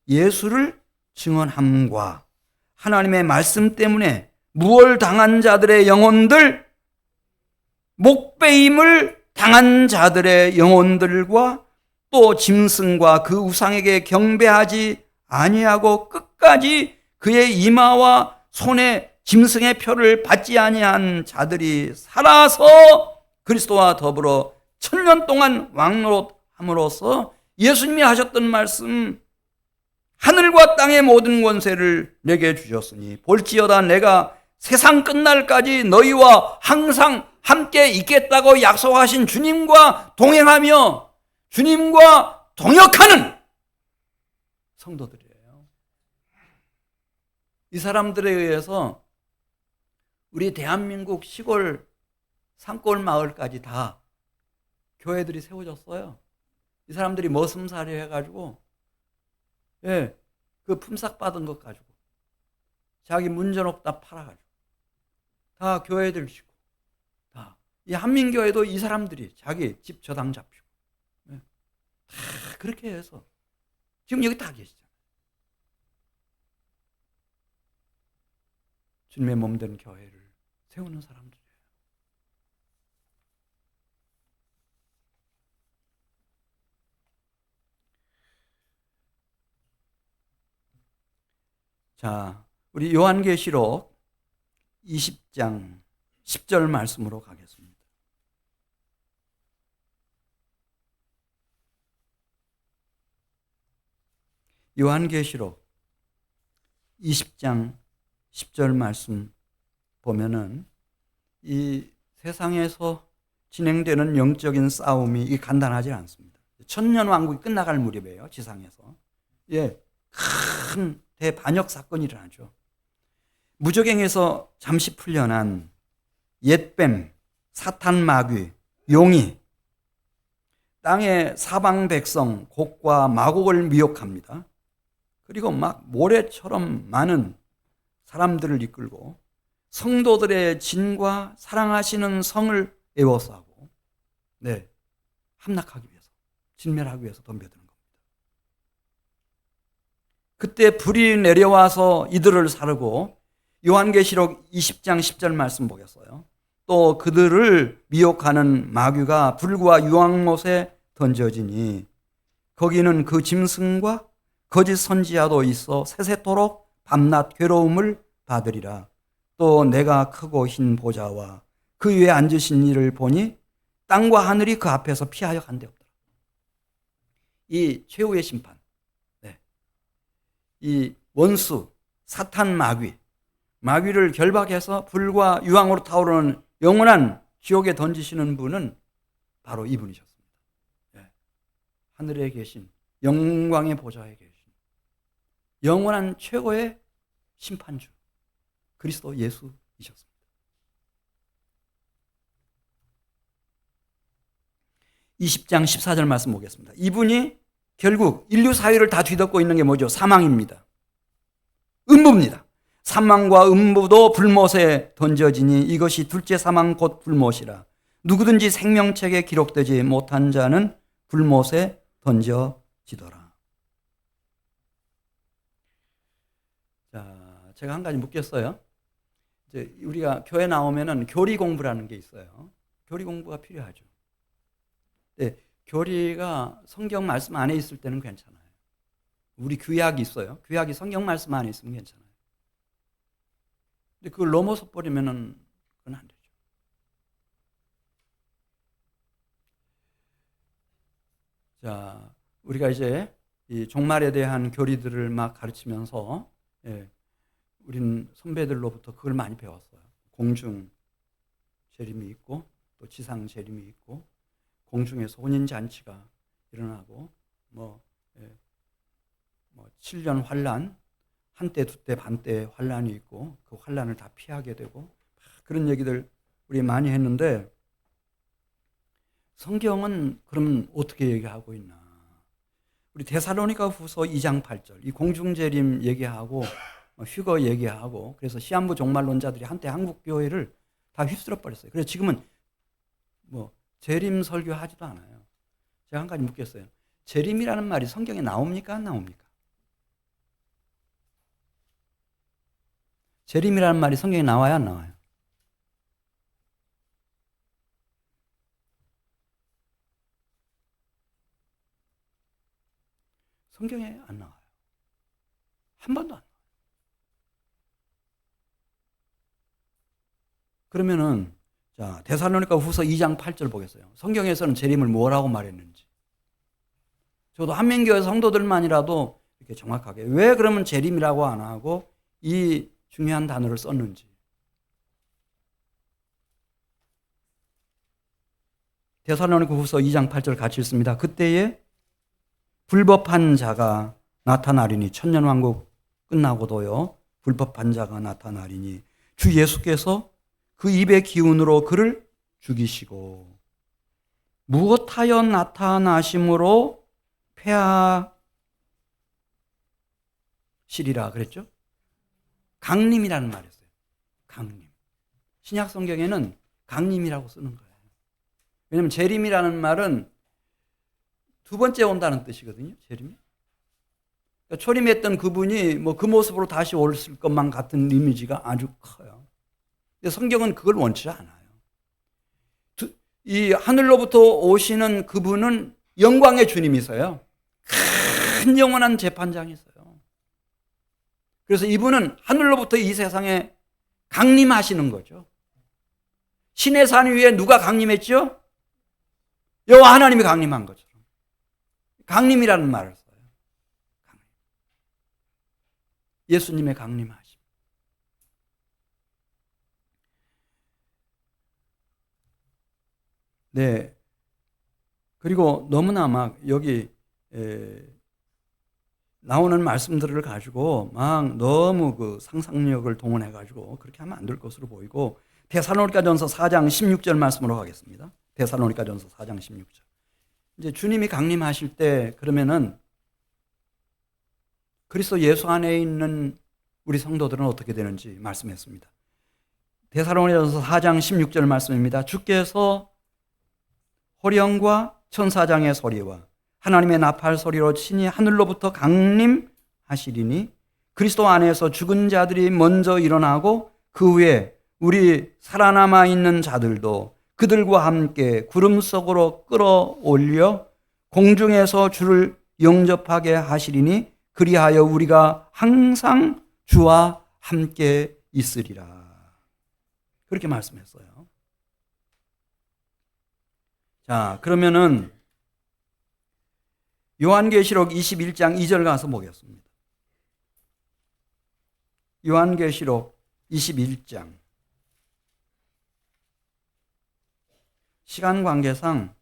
예수를 증언함과 하나님의 말씀 때문에 무월당한 자들의 영혼들, 목베임을 당한 자들의 영혼들과 또 짐승과 그 우상에게 경배하지 아니하고 끝까지 그의 이마와 손에 짐승의 표를 받지 아니한 자들이 살아서 그리스도와 더불어 1000년 동안 왕노릇함으로써 예수님이 하셨던 말씀, 하늘과 땅의 모든 권세를 내게 주셨으니 볼지어다 내가 세상 끝날까지 너희와 항상 함께 있겠다고 약속하신 주님과 동행하며 주님과 동역하는 성도들이에요. 이 사람들에 의해서 우리 대한민국 시골 산골 마을까지 다 교회들이 세워졌어요. 이 사람들이 머슴살이 해가지고, 그 품삯 받은 것 가지고 자기 문전옥 다 팔아가지고 다 교회들 짓고 다 이 한민교회도 이 사람들이 자기 집 저당 잡히고 다 그렇게 해서 지금 여기 다 계시잖아요. 주님의 몸된 교회를 세우는 사람들이에요. 자, 우리 요한계시록 20장 10절 말씀으로 가겠습니다. 요한계시록 20장 10절 말씀 보면은 이 세상에서 진행되는 영적인 싸움이 간단하지 않습니다. 천년왕국이 끝나갈 무렵이에요. 지상에서. 큰 대반역 사건이 일어나죠. 무저갱에서 잠시 풀려난 옛뱀, 사탄 마귀, 용이 땅의 사방 백성 곡과 마곡을 미혹합니다. 그리고 막 모래처럼 많은 사람들을 이끌고 성도들의 진과 사랑하시는 성을 애워싸고 함락하기 위해서, 진멸하기 위해서 덤벼드는 겁니다. 그때 불이 내려와서 이들을 사르고 요한계시록 20장 10절 말씀 보겠어요. 또 그들을 미혹하는 마귀가 불과 유황못에 던져지니 거기는 그 짐승과 거짓 선지자도 있어 세세토록 밤낮 괴로움을 받으리라. 또 내가 크고 흰 보좌와 그 위에 앉으신 이를 보니 땅과 하늘이 그 앞에서 피하여 간데 없더라. 이 최후의 심판, 이 원수 사탄 마귀를 결박해서 불과 유황으로 타오르는 영원한 지옥에 던지시는 분은 바로 이분이셨습니다. 하늘에 계신 영광의 보좌에 계신 영원한 최고의 심판주 그리스도 예수이셨습니다. (20장 14절) 말씀 보겠습니다. 이분이 결국 인류 사회를 다 뒤덮고 있는 게 뭐죠? 사망입니다. 음부입니다. 사망과 음부도 불못에 던져지니 이것이 둘째 사망 곧 불못이라. 누구든지 생명책에 기록되지 못한 자는 불못에 던져지더라. 자, 제가 한 가지 묻겠어요. 이제 우리가 교회 나오면은 교리 공부라는 게 있어요. 교리 공부가 필요하죠. 교리가 성경 말씀 안에 있을 때는 괜찮아요. 우리 규약이 있어요. 규약이 성경 말씀 안에 있으면 괜찮아요. 근데 그걸 넘어서 버리면은 그건 안 되죠. 자, 우리가 이제 이 종말에 대한 교리들을 막 가르치면서 우리는 선배들로부터 그걸 많이 배웠어요. 공중 재림이 있고 또 지상 재림이 있고 공중에서 혼인잔치가 일어나고 7년 환란, 한때 두때 반때 환란이 있고 그 환란을 다 피하게 되고 그런 얘기들 우리 많이 했는데 성경은 그러면 어떻게 얘기하고 있나? 우리 데살로니가 후서 2장 8절 이 공중재림 얘기하고 휴거 얘기하고 그래서 시한부 종말론자들이 한때 한국 교회를 다 휩쓸어 버렸어요. 그래서 지금은 재림 설교하지도 않아요. 제가 한 가지 묻겠어요. 재림이라는 말이 성경에 나옵니까? 안 나옵니까? 재림이라는 말이 성경에 나와요? 안 나와요? 성경에 안 나와요. 한 번도 안 나와요. 그러면은 자, 데살로니가 후서 2장 8절 보겠어요. 성경에서는 재림을 뭐라고 말했는지. 저도 한민교회 성도들만이라도 이렇게 정확하게 왜 그러면 재림이라고 안 하고 이 중요한 단어를 썼는지. 데살로니가 후서 2장 8절 같이 읽습니다. 그때에 불법한 자가 나타나리니 천년왕국 끝나고도요. 불법한 자가 나타나리니 주 예수께서 그 입의 기운으로 그를 죽이시고 무엇하여 나타나심으로 패하시리라 그랬죠? 강림이라는 말이었어요. 강림. 신약 성경에는 강림이라고 쓰는 거예요. 왜냐하면 재림이라는 말은 두 번째 온다는 뜻이거든요. 재림이. 그러니까 초림했던 그분이 뭐 그 모습으로 다시 올 것만 같은 이미지가 아주 커요. 근데 성경은 그걸 원치 않아요. 이 하늘로부터 오시는 그분은 영광의 주님이세요. 큰 영원한 재판장이세요. 그래서 이분은 하늘로부터 이 세상에 강림하시는 거죠. 신의 산 위에 누가 강림했죠? 여호와 하나님이 강림한 것처럼. 강림이라는 말을 써요. 강림. 예수님의 강림하심. 네. 그리고 너무나 막 여기 나오는 말씀들을 가지고 막 너무 그 상상력을 동원해 가지고 그렇게 하면 안 될 것으로 보이고, 데살로니가전서 4장 16절 말씀으로 가겠습니다. 데살로니가전서 4장 16절. 이제 주님이 강림하실 때 그러면은 그리스도 예수 안에 있는 우리 성도들은 어떻게 되는지 말씀했습니다. 데살로니가전서 4장 16절 말씀입니다. 주께서 호령과 천사장의 소리와 하나님의 나팔 소리로 친히 하늘로부터 강림하시리니 그리스도 안에서 죽은 자들이 먼저 일어나고 그 후에 우리 살아남아 있는 자들도 그들과 함께 구름 속으로 끌어올려 공중에서 주를 영접하게 하시리니 그리하여 우리가 항상 주와 함께 있으리라. 그렇게 말씀했어요. 자, 그러면은 요한계시록 21장 2절 가서 보겠습니다. 요한계시록 21장. 시간 관계상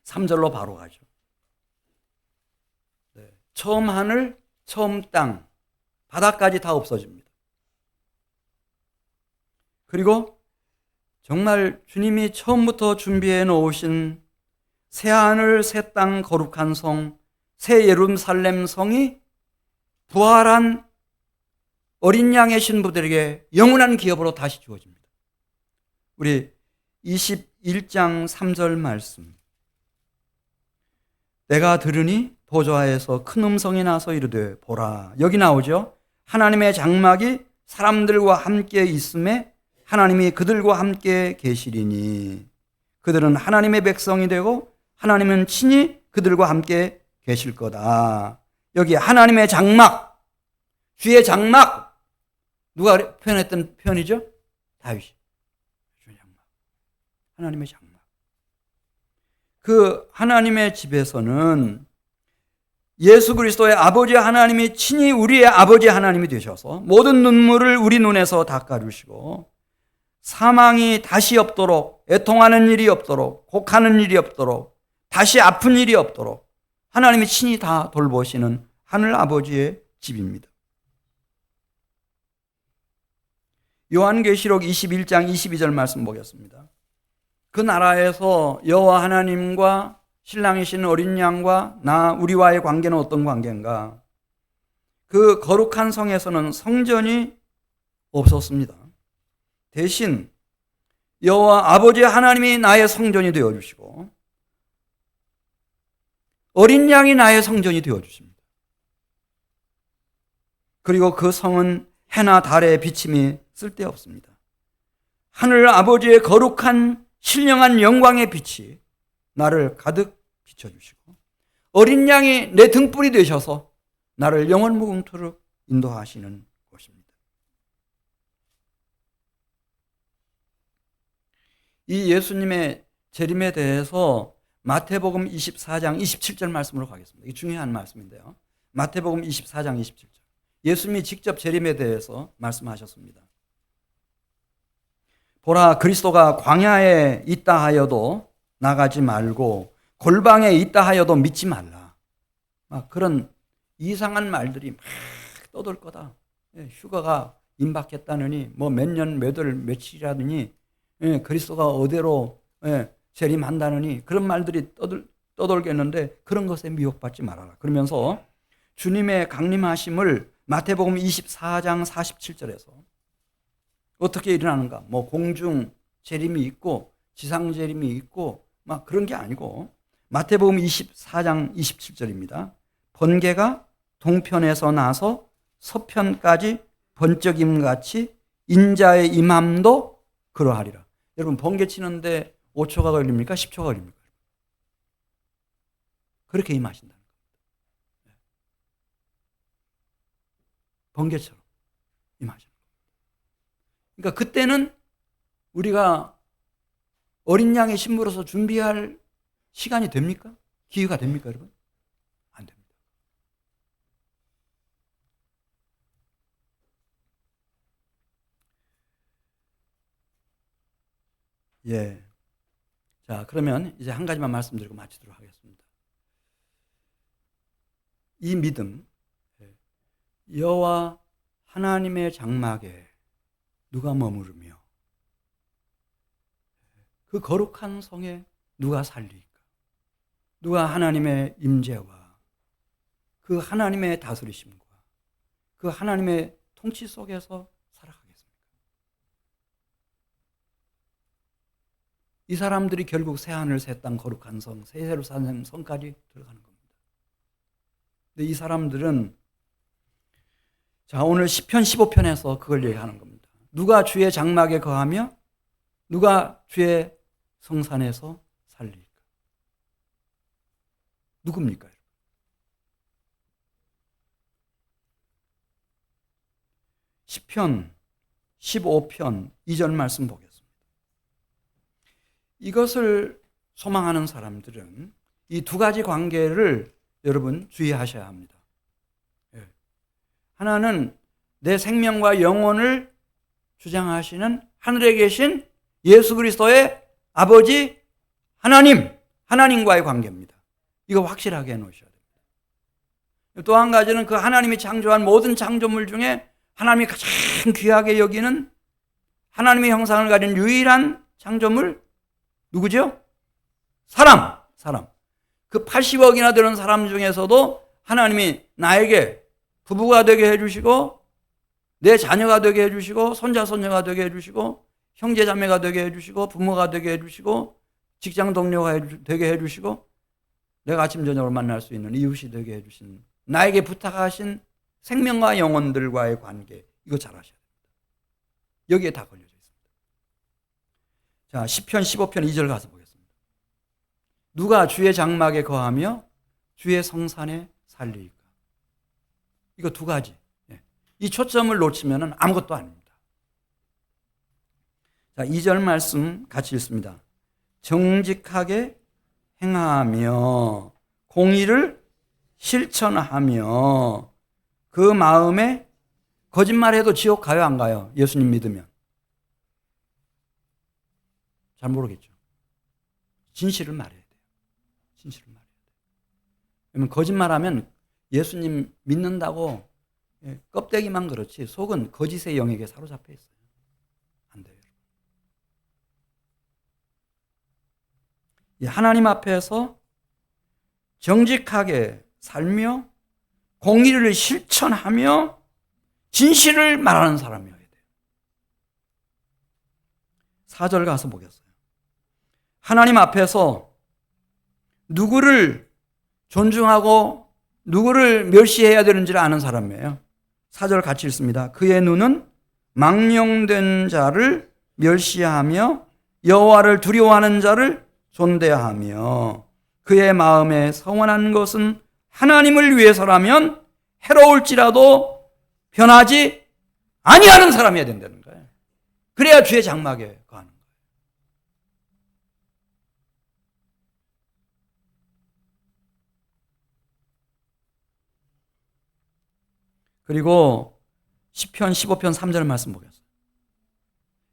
3절로 바로 가죠. 네. 처음 하늘, 처음 땅, 바다까지 다 없어집니다. 그리고 정말 주님이 처음부터 준비해 놓으신 새 하늘, 새 땅, 거룩한 성, 새 예루살렘 성이 부활한 어린 양의 신부들에게 영원한 기업으로 다시 주어집니다. 우리 21장 3절 말씀. 내가 들으니 보좌에서 큰 음성이 나서 이르되 보라. 여기 나오죠. 하나님의 장막이 사람들과 함께 있음에 하나님이 그들과 함께 계시리니 그들은 하나님의 백성이 되고 하나님은 친히 그들과 함께 계실 거다. 여기 하나님의 장막, 주의 장막, 누가 표현했던 표현이죠? 다윗이. 주의 장막. 하나님의 장막. 그 하나님의 집에서는 예수 그리스도의 아버지 하나님이 친히 우리의 아버지 하나님이 되셔서 모든 눈물을 우리 눈에서 닦아주시고 사망이 다시 없도록, 애통하는 일이 없도록, 곡하는 일이 없도록, 다시 아픈 일이 없도록 하나님이 친히 다 돌보시는 하늘 아버지의 집입니다. 요한계시록 21장 22절 말씀 보겠습니다. 그 나라에서 여호와 하나님과 신랑이신 어린 양과 나 우리와의 관계는 어떤 관계인가? 그 거룩한 성에서는 성전이 없었습니다. 대신 여호와 아버지 하나님이 나의 성전이 되어주시고 어린 양이 나의 성전이 되어주십니다. 그리고 그 성은 해나 달의 비침이 쓸데없습니다. 하늘 아버지의 거룩한 신령한 영광의 빛이 나를 가득 비춰주시고 어린 양이 내 등불이 되셔서 나를 영원 무궁토록 인도하시는 곳입니다. 이 예수님의 재림에 대해서 마태복음 24장 27절 말씀으로 가겠습니다. 이게 중요한 말씀인데요. 마태복음 24장 27절. 예수님이 직접 재림에 대해서 말씀하셨습니다. 보라, 그리스도가 광야에 있다 하여도 나가지 말고 골방에 있다 하여도 믿지 말라. 막 그런 이상한 말들이 막 떠돌 거다. 휴가가 임박했다느니 뭐 몇 년 몇 월 며칠이라더니 그리스도가 어디로 재림한다느니 그런 말들이 떠돌겠는데 그런 것에 미혹받지 말아라. 그러면서 주님의 강림하심을 마태복음 24장 47절에서 어떻게 일어나는가? 뭐 공중 재림이 있고 지상재림이 있고 막 그런 게 아니고 마태복음 24장 27절입니다. 번개가 동편에서 나서 서편까지 번쩍임같이 인자의 임함도 그러하리라. 여러분 번개 치는데 5초가 걸립니까? 10초가 걸립니까? 그렇게 임하신다는 겁니다. 번개처럼 임하시는 겁니다. 그러니까 그때는 우리가 어린 양의 신부로서 준비할 시간이 됩니까? 기회가 됩니까, 여러분? 안 됩니다. 예. 자, 그러면 이제 한 가지만 말씀드리고 마치도록 하겠습니다. 이 믿음, 여호와 하나님의 장막에 누가 머무르며 그 거룩한 성에 누가 살리까? 누가 하나님의 임재와 그 하나님의 다스리심과 그 하나님의 통치 속에서 살아가겠습니까? 이 사람들이 결국 새하늘 새 땅 거룩한 성, 새 예루살렘 성까지 들어가는 겁니다. 근데 이 사람들은 자, 오늘 시편 15편에서 그걸 얘기하는 겁니다. 누가 주의 장막에 거하며 누가 주의 성산에서 살릴까? 누굽니까? 시편 15편 2절 말씀 보겠습니다. 이것을 소망하는 사람들은 이 두 가지 관계를 여러분 주의하셔야 합니다. 하나는 내 생명과 영혼을 주장하시는 하늘에 계신 예수 그리스도의 아버지 하나님과의 관계입니다. 이거 확실하게 해놓으셔야 됩니다. 또 한 가지는 그 하나님이 창조한 모든 창조물 중에 하나님이 가장 귀하게 여기는 하나님의 형상을 가진 유일한 창조물 누구죠? 사람. 그 80억이나 되는 사람 중에서도 하나님이 나에게 부부가 되게 해주시고 내 자녀가 되게 해주시고 손자 손녀가 되게 해주시고 형제 자매가 되게 해주시고 부모가 되게 해주시고 직장 동료가 되게 해주시고 내가 아침 저녁을 만날 수 있는 이웃이 되게 해주신 나에게 부탁하신 생명과 영혼들과의 관계 이거 잘 하셔야 됩니다. 여기에 다 걸려져 있습니다. 자, 시편 15편 2절 가서 보겠습니다. 누가 주의 장막에 거하며 주의 성산에 살리까? 이거 두 가지. 이 초점을 놓치면 아무것도 아닙니다. 자, 2절 말씀 같이 읽습니다. 정직하게 행하며 공의를 실천하며 그 마음에 거짓말해도 지옥 가요 안 가요? 예수님 믿으면. 잘 모르겠죠. 진실을 말해야 돼요. 진실을 말해야 돼요. 왜냐면 거짓말하면 예수님 믿는다고 껍데기만 그렇지 속은 거짓의 영에게 사로잡혀 있어요. 안 돼요. 하나님 앞에서 정직하게 살며 공의를 실천하며 진실을 말하는 사람이어야 돼요. 4절 가서 보겠어요. 하나님 앞에서 누구를 존중하고 누구를 멸시해야 되는지를 아는 사람이에요. 4절 같이 읽습니다. 그의 눈은 망령된 자를 멸시하며 여호와를 두려워하는 자를 존대하며 그의 마음에 성원한 것은 하나님을 위해서라면 해로울지라도 변하지 아니하는 사람이어야 된다는 거예요. 그래야 주의 장막에 거하는 거예요. 그리고 시편 15편 3절 말씀 보겠습니다.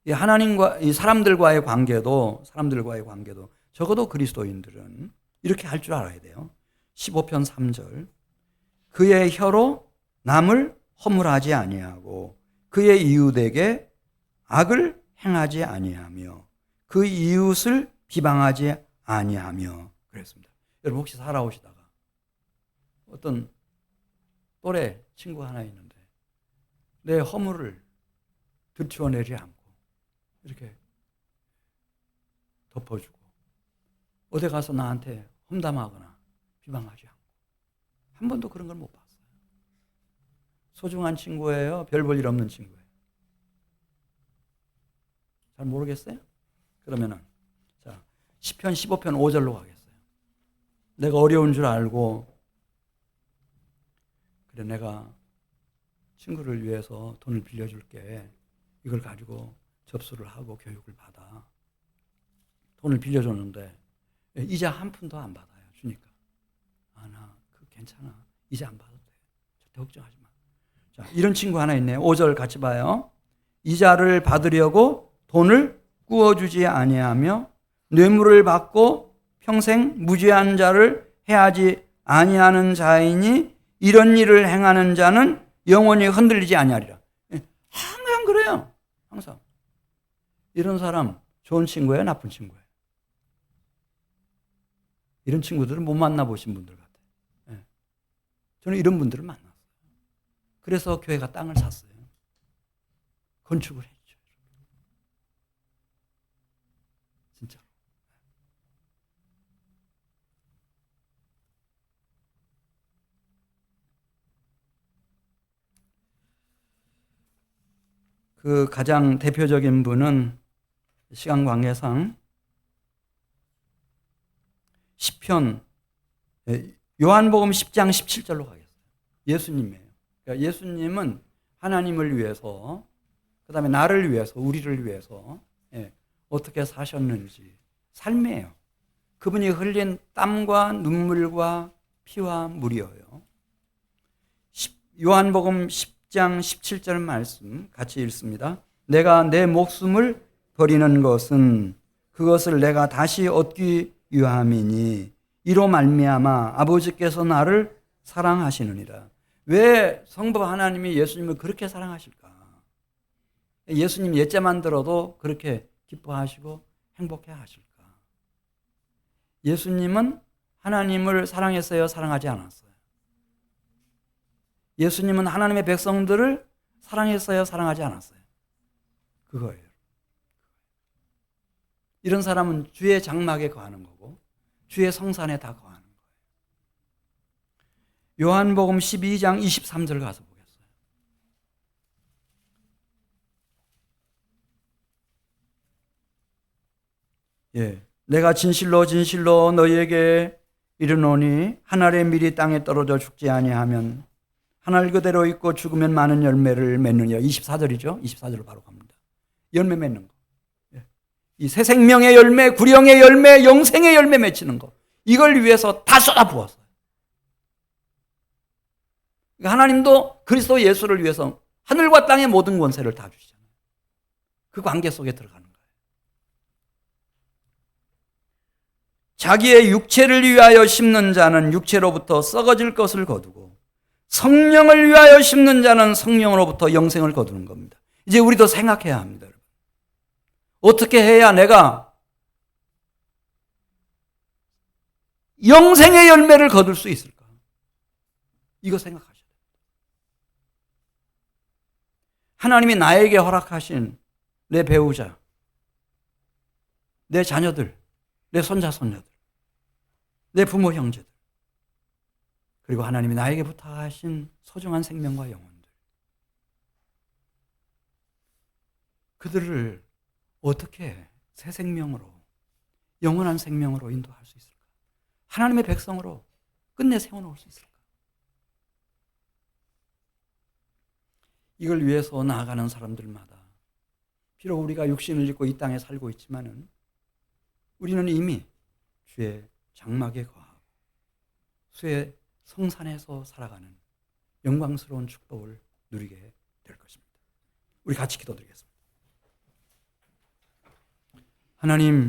이 하나님과 이 사람들과의 관계도 적어도 그리스도인들은 이렇게 할 줄 알아야 돼요. 15편 3절 그의 혀로 남을 허물하지 아니하고 그의 이웃에게 악을 행하지 아니하며 그 이웃을 비방하지 아니하며 그랬습니다. 여러분 혹시 살아오시다가 어떤 또래 친구 하나 있는데 내 허물을 들추어내지 않고 이렇게 덮어주고 어디 가서 나한테 험담하거나 비방하지 않고 한 번도 그런 걸 못 봤어요. 소중한 친구예요? 별 볼 일 없는 친구예요? 잘 모르겠어요? 그러면은 자, 시편 15편 5절로 가겠어요. 내가 어려운 줄 알고 그래 내가 친구를 위해서 돈을 빌려줄게. 이걸 가지고 접수를 하고 교육을 받아. 돈을 빌려줬는데 이자 한 푼도 안 받아요. 주니까. 나 괜찮아. 이자 안 받아도 돼. 절대 걱정하지 마. 자, 이런 친구 하나 있네요. 5절 같이 봐요. 이자를 받으려고 돈을 꾸어주지 아니하며 뇌물을 받고 평생 무죄한 자를 해하지 아니하는 자이니 이런 일을 행하는 자는 영원히 흔들리지 아니하리라. 항상 그래요. 항상. 이런 사람 좋은 친구예요? 나쁜 친구예요? 이런 친구들은 못 만나보신 분들 같아요. 저는 이런 분들을 만났어요. 그래서 교회가 땅을 샀어요. 건축을 했죠. 진짜. 그 가장 대표적인 분은 시간 관계상 시편 요한복음 10장 17절로 가겠어요. 예수님이에요. 그러니까 예수님은 하나님을 위해서 그다음에 나를 위해서 우리를 위해서 어떻게 사셨는지 삶이에요. 그분이 흘린 땀과 눈물과 피와 물이어요. 요한복음 10장 17절 말씀 같이 읽습니다. 내가 내 목숨을 버리는 것은 그것을 내가 다시 얻기 위함이니 이로 말미암아 아버지께서 나를 사랑하시느니라. 왜 성부 하나님이 예수님을 그렇게 사랑하실까? 예수님 옛자만 들어도 그렇게 기뻐하시고 행복해 하실까? 예수님은 하나님을 사랑했어요? 사랑하지 않았어요? 예수님은 하나님의 백성들을 사랑했어요? 사랑하지 않았어요? 그거예요. 이런 사람은 주의 장막에 거하는 거고 주의 성산에 다 거하는 거예요. 요한복음 12장 23절 가서 보겠어요. 내가 진실로 진실로 너희에게 이르노니 한 알의 밀이 땅에 떨어져 죽지 아니하면 한 알 그대로 있고 죽으면 많은 열매를 맺느니라. 24절이죠. 24절로 바로 갑니다. 열매 맺는 거. 이 새 생명의 열매, 구령의 열매, 영생의 열매 맺히는 거. 이걸 위해서 다 쏟아부었어요. 하나님도 그리스도 예수를 위해서 하늘과 땅의 모든 권세를 다 주시잖아요. 그 관계 속에 들어가는 거예요. 자기의 육체를 위하여 심는 자는 육체로부터 썩어질 것을 거두고 성령을 위하여 심는 자는 성령으로부터 영생을 거두는 겁니다. 이제 우리도 생각해야 합니다. 여러분. 어떻게 해야 내가 영생의 열매를 거둘 수 있을까? 이거 생각하셔야 돼요. 하나님이 나에게 허락하신 내 배우자, 내 자녀들, 내 손자, 손녀들, 내 부모, 형제들, 그리고 하나님이 나에게 부탁하신 소중한 생명과 영혼들, 그들을 어떻게 새 생명으로, 영원한 생명으로 인도할 수 있을까? 하나님의 백성으로 끝내 세워놓을 수 있을까? 이걸 위해서 나아가는 사람들마다 비록 우리가 육신을 입고 이 땅에 살고 있지만은 우리는 이미 주의 장막에 거하고 주의 성산에서 살아가는 영광스러운 축복을 누리게 될 것입니다. 우리 같이 기도드리겠습니다. 하나님,